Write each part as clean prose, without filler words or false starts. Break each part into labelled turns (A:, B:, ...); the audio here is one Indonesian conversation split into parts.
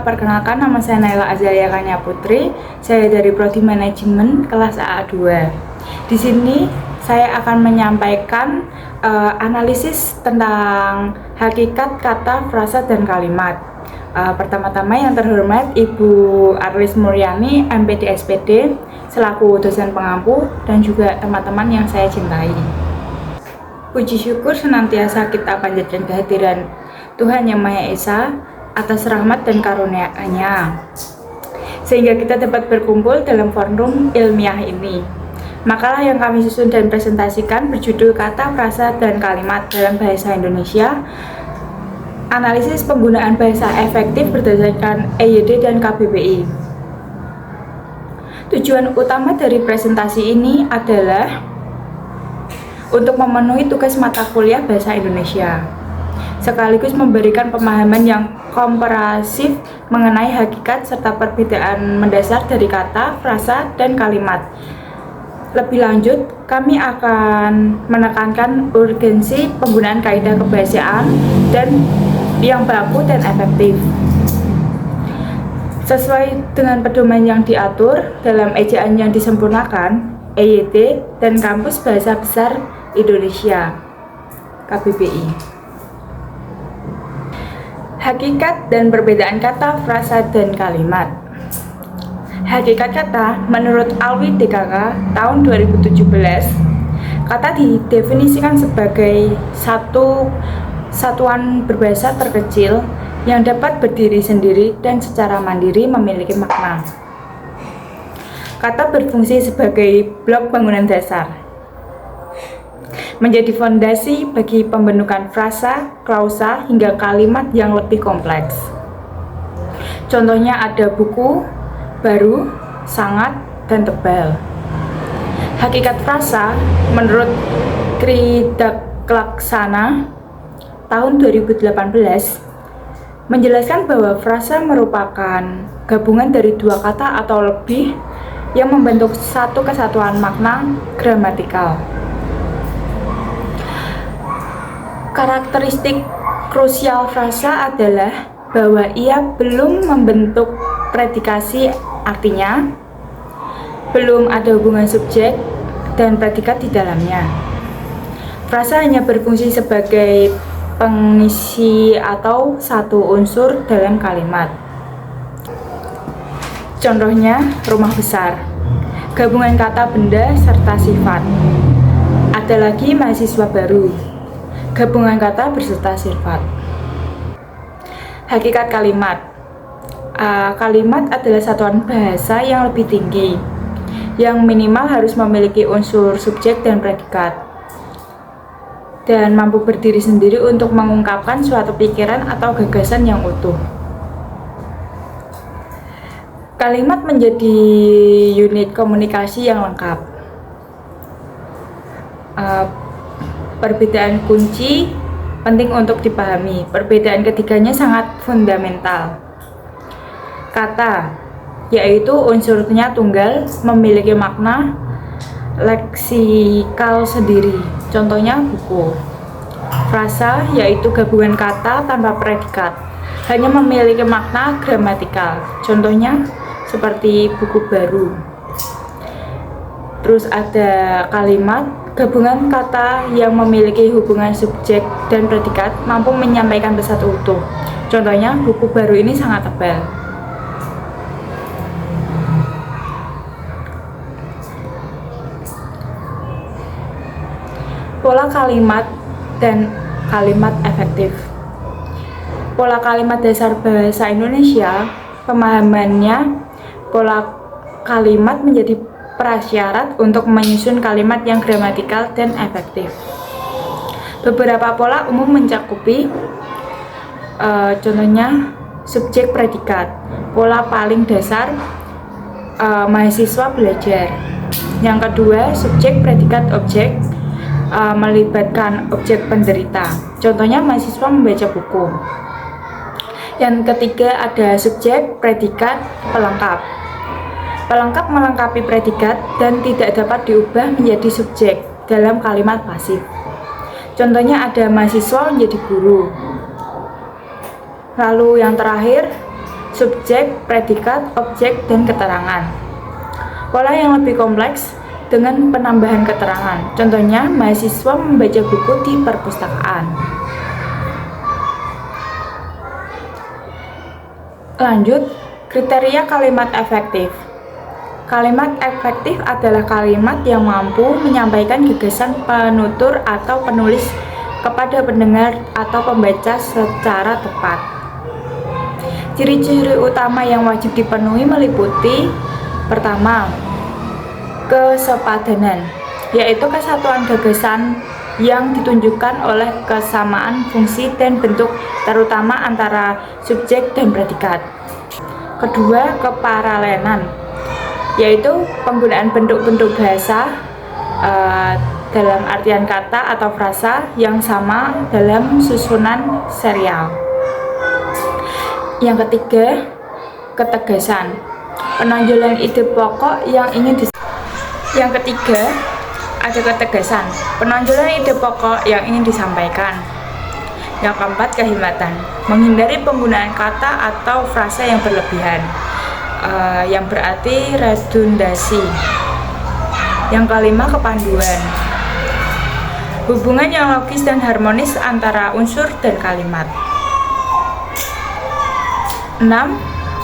A: perkenalkan nama saya Naila Azalia Kanya Putri. Saya dari Prodi Manajemen kelas AA2. Di sini saya akan menyampaikan analisis tentang hakikat kata, frasa, dan kalimat. Pertama-tama yang terhormat Ibu Arlis Mulyani, MPD SPD, selaku dosen pengampu, dan juga teman-teman yang saya cintai. Puji syukur senantiasa kita panjatkan kehadiran Tuhan Yang Maha Esa atas rahmat dan karunia-Nya, sehingga kita dapat berkumpul dalam forum ilmiah ini. Makalah yang kami susun dan presentasikan berjudul Kata, Frasa, dan Kalimat dalam Bahasa Indonesia, analisis penggunaan bahasa efektif berdasarkan EYD dan KBBI. Tujuan utama dari presentasi ini adalah untuk memenuhi tugas mata kuliah Bahasa Indonesia, sekaligus memberikan pemahaman yang komprehensif mengenai hakikat serta perbedaan mendasar dari kata, frasa, dan kalimat. Lebih lanjut, kami akan menekankan urgensi penggunaan kaidah kebahasaan dan yang baku dan efektif, sesuai dengan pedoman yang diatur dalam ejaan yang disempurnakan EYD dan Kampus Bahasa Besar Indonesia KBBI. Hakikat dan perbedaan kata, frasa, dan kalimat. Hakikat kata menurut Alwi DKK tahun 2017, kata didefinisikan sebagai satu satuan berbahasa terkecil yang dapat berdiri sendiri dan secara mandiri memiliki makna. Kata berfungsi sebagai blok bangunan dasar, menjadi fondasi bagi pembentukan frasa, klausa, hingga kalimat yang lebih kompleks. Contohnya ada buku, baru, sangat, dan tebal. Hakikat frasa menurut Kridaklaksana tahun 2018 menjelaskan bahwa frasa merupakan gabungan dari dua kata atau lebih yang membentuk satu kesatuan makna gramatikal. Karakteristik krusial frasa adalah bahwa ia belum membentuk predikasi, artinya belum ada hubungan subjek dan predikat di dalamnya. Frasa hanya berfungsi sebagai pengisi atau satu unsur dalam kalimat. Contohnya, rumah besar, gabungan kata, benda, serta sifat. Ada lagi mahasiswa baru, gabungan kata berserta sifat. Hakikat kalimat. Kalimat adalah satuan bahasa yang lebih tinggi, yang minimal harus memiliki unsur subjek dan predikat, dan mampu berdiri sendiri untuk mengungkapkan suatu pikiran atau gagasan yang utuh. Kalimat menjadi unit komunikasi yang lengkap. Perbedaan kunci penting untuk dipahami. Perbedaan ketiganya sangat fundamental. Kata, yaitu unsurnya tunggal, memiliki makna leksikal sendiri. Contohnya buku. Frasa, yaitu gabungan kata tanpa predikat, hanya memiliki makna gramatikal. Contohnya seperti buku baru. Terus ada kalimat, gabungan kata yang memiliki hubungan subjek dan predikat, mampu menyampaikan pesan utuh. Contohnya buku baru ini sangat tebal. Pola kalimat dan kalimat efektif. Pola kalimat dasar bahasa Indonesia, pemahamannya, pola kalimat menjadi prasyarat untuk menyusun kalimat yang gramatikal dan efektif. Beberapa pola umum mencakupi, contohnya subjek predikat. Pola paling dasar, mahasiswa belajar. Yang kedua, subjek predikat objek, melibatkan objek penderita. Contohnya mahasiswa membaca buku. Yang ketiga ada subjek, predikat, pelengkap. Pelengkap melengkapi predikat dan tidak dapat diubah menjadi subjek dalam kalimat pasif. Contohnya ada mahasiswa menjadi guru. Lalu yang terakhir, subjek, predikat, objek, dan keterangan. Pola yang lebih kompleks dengan penambahan keterangan. Contohnya, mahasiswa membaca buku di perpustakaan. Lanjut, kriteria kalimat efektif. Kalimat efektif adalah kalimat yang mampu menyampaikan gagasan penutur atau penulis kepada pendengar atau pembaca secara tepat. Ciri-ciri utama yang wajib dipenuhi meliputi: pertama, kesepadanan, yaitu kesatuan gagasan yang ditunjukkan oleh kesamaan fungsi dan bentuk, terutama antara subjek dan predikat. Kedua, keparalelan, yaitu penggunaan bentuk-bentuk bahasa dalam artian kata atau frasa yang sama dalam susunan serial. Yang ketiga, ketegasan, penonjolan ide pokok yang ingin Yang ketiga, ada ketegasan, penonjolan ide pokok yang ingin disampaikan. Yang keempat, kehematan, menghindari penggunaan kata atau frasa yang berlebihan, yang berarti redundasi. Yang kelima, kepanduan, hubungan yang logis dan harmonis antara unsur dan kalimat. 6.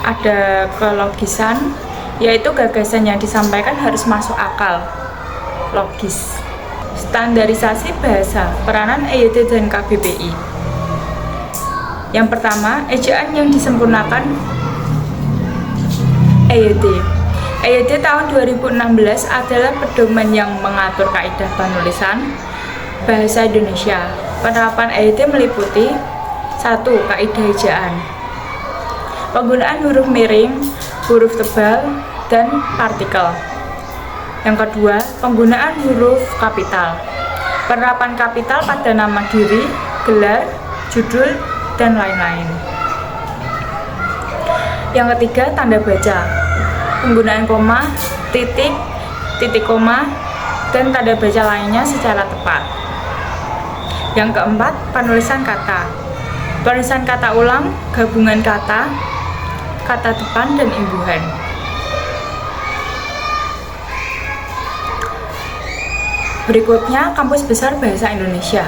A: Ada kelogisan, yaitu gagasan yang disampaikan harus masuk akal, logis. Standarisasi bahasa, peranan EYD dan KBBI. Yang pertama, ejaan yang disempurnakan EYD. EYD tahun 2016 adalah pedoman yang mengatur kaidah penulisan bahasa Indonesia. Penerapan EYD meliputi: 1. Kaidah ejaan, penggunaan huruf miring, huruf tebal, dan partikel. Yang kedua, penggunaan huruf kapital, penerapan kapital pada nama diri, gelar, judul, dan lain-lain. Yang ketiga, tanda baca, penggunaan koma, titik, titik koma, dan tanda baca lainnya secara tepat. Yang keempat, penulisan kata, penulisan kata ulang, gabungan kata, kata depan, dan imbuhan. Berikutnya, Kampus Besar Bahasa Indonesia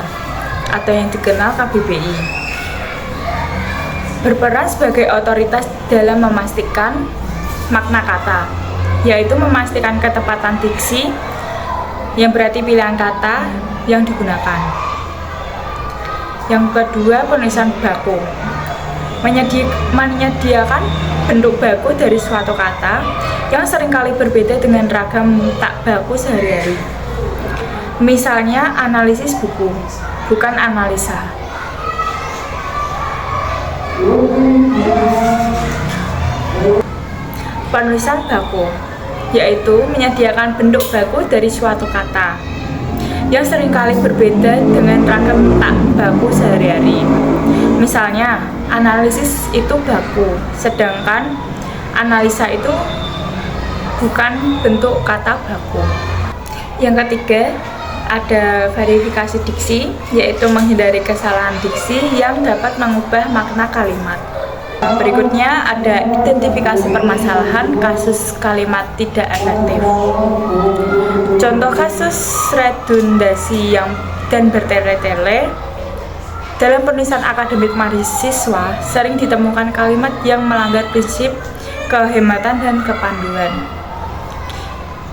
A: atau yang dikenal KBBI berperan sebagai otoritas dalam memastikan makna kata, yaitu memastikan ketepatan diksi, yang berarti pilihan kata yang digunakan. Yang kedua, penulisan baku, menyediakan bentuk baku dari suatu kata yang seringkali berbeda dengan ragam tak baku sehari-hari. Misalnya, analisis buku, bukan analisa. Penulisan baku, yaitu menyediakan bentuk baku dari suatu kata yang seringkali berbeda dengan ragam tak baku sehari-hari. Misalnya, analisis itu baku, sedangkan analisa itu bukan bentuk kata baku. Yang ketiga, ada verifikasi diksi, yaitu menghindari kesalahan diksi yang dapat mengubah makna kalimat. Berikutnya ada identifikasi permasalahan kasus kalimat tidak efektif. Contoh kasus redundasi dan bertele-tele dalam penulisan akademik mahasiswa sering ditemukan kalimat yang melanggar prinsip kehematan dan kepanduan.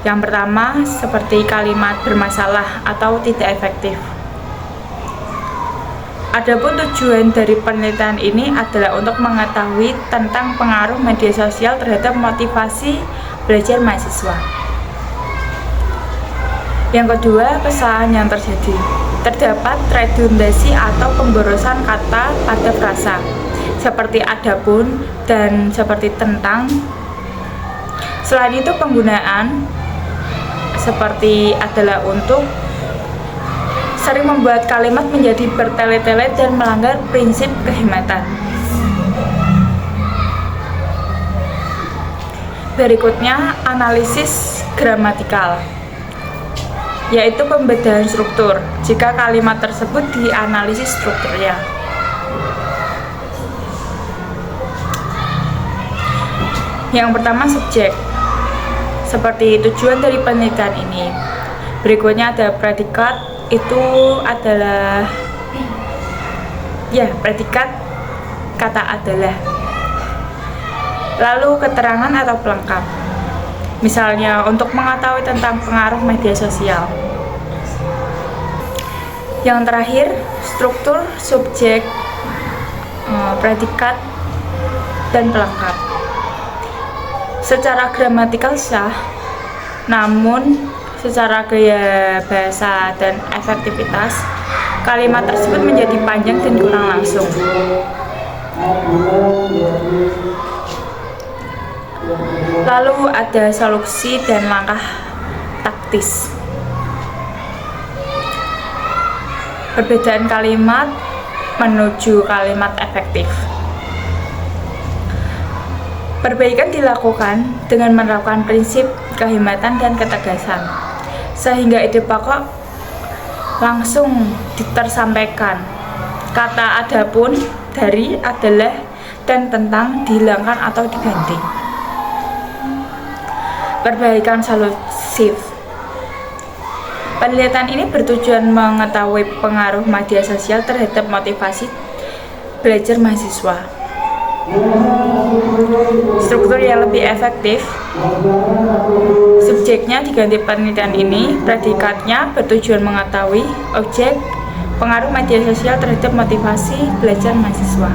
A: Yang pertama, seperti kalimat bermasalah atau tidak efektif. Adapun tujuan dari penelitian ini adalah untuk mengetahui tentang pengaruh media sosial terhadap motivasi belajar mahasiswa. Yang kedua, kesalahan yang terjadi. Terdapat redundasi atau pemborosan kata pada frasa, seperti adapun dan seperti tentang. Selain itu, penggunaan seperti adalah untuk sering membuat kalimat menjadi bertele-tele dan melanggar prinsip kehematan. Berikutnya, analisis gramatikal, yaitu pembedahan struktur jika kalimat tersebut dianalisis strukturnya. Yang pertama, subjek. Seperti tujuan dari penelitian ini. Berikutnya ada predikat, itu adalah predikat kata adalah. Lalu keterangan atau pelengkap. Misalnya untuk mengetahui tentang pengaruh media sosial. Yang terakhir, struktur, subjek, predikat, dan pelengkap. Secara gramatikal sah, namun secara gaya bahasa dan efektivitas, kalimat tersebut menjadi panjang dan kurang langsung. Lalu ada solusi dan langkah taktis. Perbedaan kalimat menuju kalimat efektif. Perbaikan dilakukan dengan menerapkan prinsip kehematan dan ketegasan, sehingga ide pokok langsung tersampaikan. Kata adapun, dari, adalah, dan tentang dihilangkan atau diganti. Perbaikan solusif. Penelitian ini bertujuan mengetahui pengaruh media sosial terhadap motivasi belajar mahasiswa. Struktur yang lebih efektif. Subjeknya diganti penelitian ini, predikatnya bertujuan mengetahui objek pengaruh media sosial terhadap motivasi belajar mahasiswa.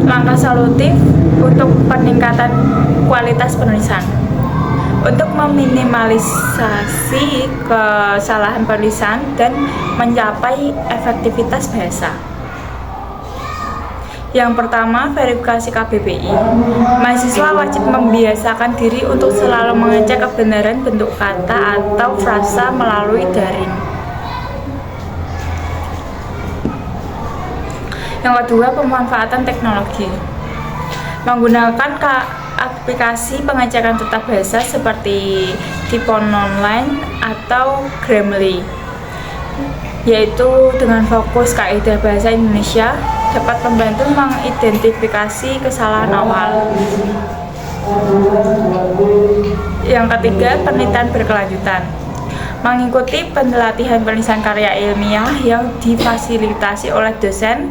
A: Langkah solutif untuk peningkatan kualitas penulisan. Untuk meminimalisasi kesalahan penulisan dan mencapai efektivitas bahasa. Yang pertama, verifikasi KBBI. Mahasiswa wajib membiasakan diri untuk selalu mengecek kebenaran bentuk kata atau frasa melalui daring. Yang kedua, pemanfaatan teknologi. Menggunakan aplikasi pengecekan tata bahasa seperti Tipon Online atau Grammarly, yaitu dengan fokus kaidah bahasa Indonesia dapat membantu mengidentifikasi kesalahan awal. Yang ketiga, penelitian berkelanjutan. Mengikuti pelatihan penulisan karya ilmiah yang difasilitasi oleh dosen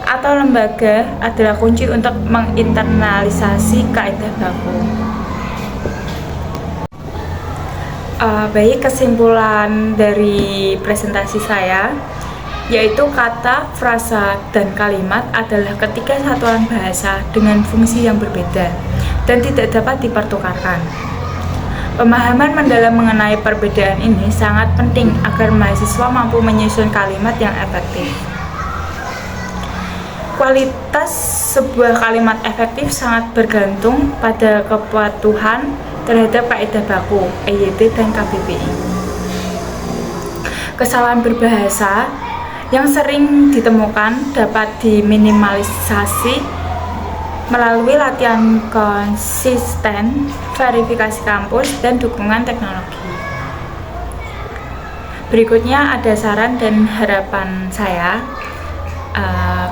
A: atau lembaga adalah kunci untuk menginternalisasi kaidah baku. Baik, kesimpulan dari presentasi saya yaitu kata, frasa, dan kalimat adalah ketiga satuan bahasa dengan fungsi yang berbeda dan tidak dapat dipertukarkan. Pemahaman mendalam mengenai perbedaan ini sangat penting agar mahasiswa mampu menyusun kalimat yang efektif. Kualitas sebuah kalimat efektif sangat bergantung pada kepatuhan terhadap kaidah baku, EYT, dan KBBI. Kesalahan berbahasa yang sering ditemukan dapat diminimalisasi melalui latihan konsisten, verifikasi kampus, dan dukungan teknologi. Berikutnya ada saran dan harapan saya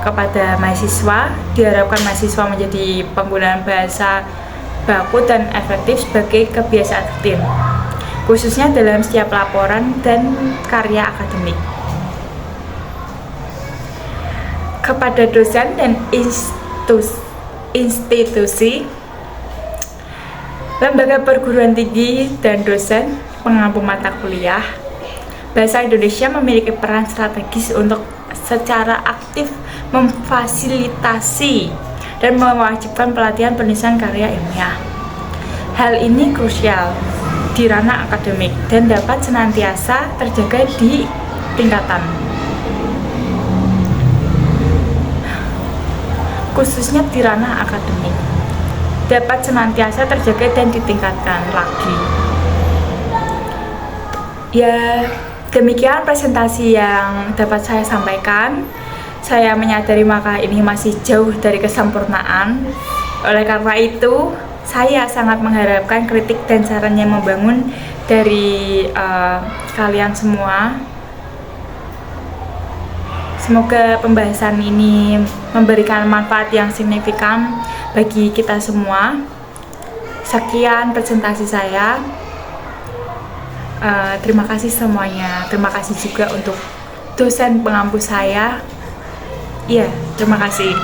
A: kepada mahasiswa. Diharapkan mahasiswa menjadi penggunaan bahasa baku dan efektif sebagai kebiasaan rutin, khususnya dalam setiap laporan dan karya akademik. Kepada dosen dan institusi, lembaga perguruan tinggi, dan dosen pengampu mata kuliah, bahasa Indonesia memiliki peran strategis untuk secara aktif memfasilitasi dan mewajibkan pelatihan penulisan karya ilmiah. Hal ini krusial di ranah akademik dan dapat senantiasa terjaga di tingkatan, khususnya di ranah akademik, dapat senantiasa terjaga dan ditingkatkan lagi. Ya, demikian presentasi yang dapat saya sampaikan. Saya menyadari makalah ini masih jauh dari kesempurnaan. Oleh karena itu, saya sangat mengharapkan kritik dan saran yang membangun dari kalian semua. Semoga pembahasan ini memberikan manfaat yang signifikan bagi kita semua. Sekian presentasi saya. Terima kasih semuanya. Terima kasih juga untuk dosen pengampu saya. Iya, terima kasih.